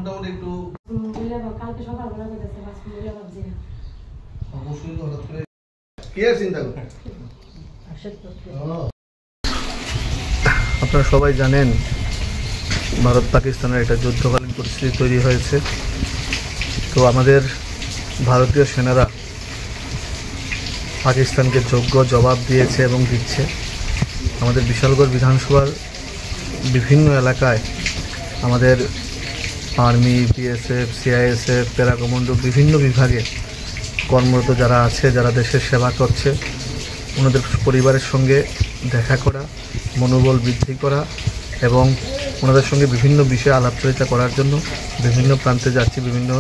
মোটামুটি একটু কালকে সকালবেলা করতেছে বাসগুলো ভাবছি না অবশ্যই হঠাৎ করে কি আর চিন্তা করেন। আপনারা সবাই জানেন ভারত পাকিস্তানের একটা যুদ্ধকালীন পরিস্থিতি তৈরি হয়েছে। তো আমাদের ভারতীয় সেনারা পাকিস্তানকে যোগ্য জবাব দিয়েছে এবং দিচ্ছে। আমাদের বিশালগড় বিধানসভার বিভিন্ন এলাকায় আমাদের army, BSF, CISF, para commando বিভিন্ন বিভাগে কর্মরত যারা আছে, যারা দেশের সেবা করছে, ওনাদের পরিবারের সঙ্গে দেখা করা, মনোবল বৃদ্ধি করা এবং ওনাদের সঙ্গে বিভিন্ন বিষয়ে আলাপচারিতা করার জন্য বিভিন্ন প্রান্তে যাচ্ছি, বিভিন্ন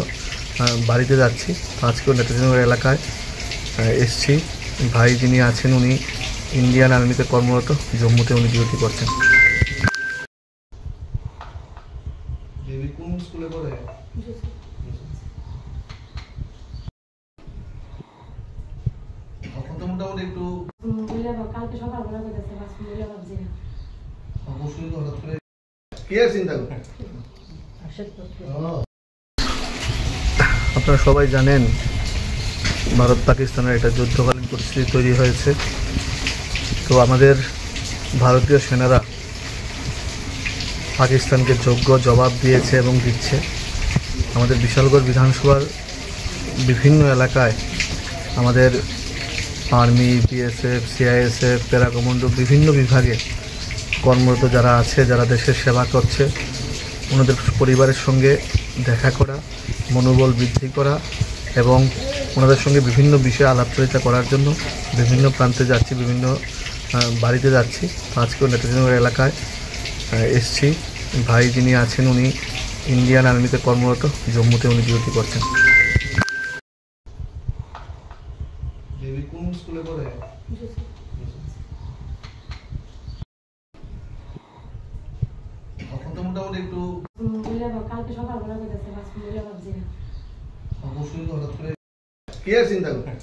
বাড়িতে যাচ্ছি। আজকেও নেতাজিনগর এলাকায় এসছি। ভাই যিনি আছেন উনি ইন্ডিয়ান আর্মিতে কর্মরত, জম্মুতে উনি ডিউটি করছেন। কোন স্কুলে পড়ে? মোটামুটি একটু কালকে সকালবেলা করতেছে বাসগুলো ভাবছি না অবশ্যই হঠাৎ করে কি আর চিন্তা করেন। আপনারা সবাই জানেন ভারত পাকিস্তানের একটা যুদ্ধকালীন পরিস্থিতি তৈরি হয়েছে। তো আমাদের ভারতীয় সেনারা পাকিস্তানকে যোগ্য জবাব দিয়েছে এবং দিচ্ছে। আমাদের বিশালগড় বিধানসভার বিভিন্ন এলাকায় আমাদের army, BSF, CISF, para commando বিভিন্ন বিভাগে কর্মরত যারা আছে, যারা দেশের সেবা করছে, ওনাদের পরিবারের সঙ্গে দেখা করা, মনোবল বৃদ্ধি করা এবং ওনাদের সঙ্গে বিভিন্ন বিষয়ে আলাপচারিতা করার জন্য বিভিন্ন প্রান্তে যাচ্ছি, বিভিন্ন বাড়িতে যাচ্ছি। আজকেও নেতাজিনগর এলাকায় এসছি। ভাই যিনি আছেন উনি ইন্ডিয়ান আর্মিতে কর্মরত, জম্মুতে উনি ডিউটি করছেন। কোন স্কুলে পড়ে? মোটামুটি একটু কালকে সকালবেলা করতেছে বাসগুলো ভাবছি না অবশ্যই হঠাৎ করে কি আর চিন্তা করেন।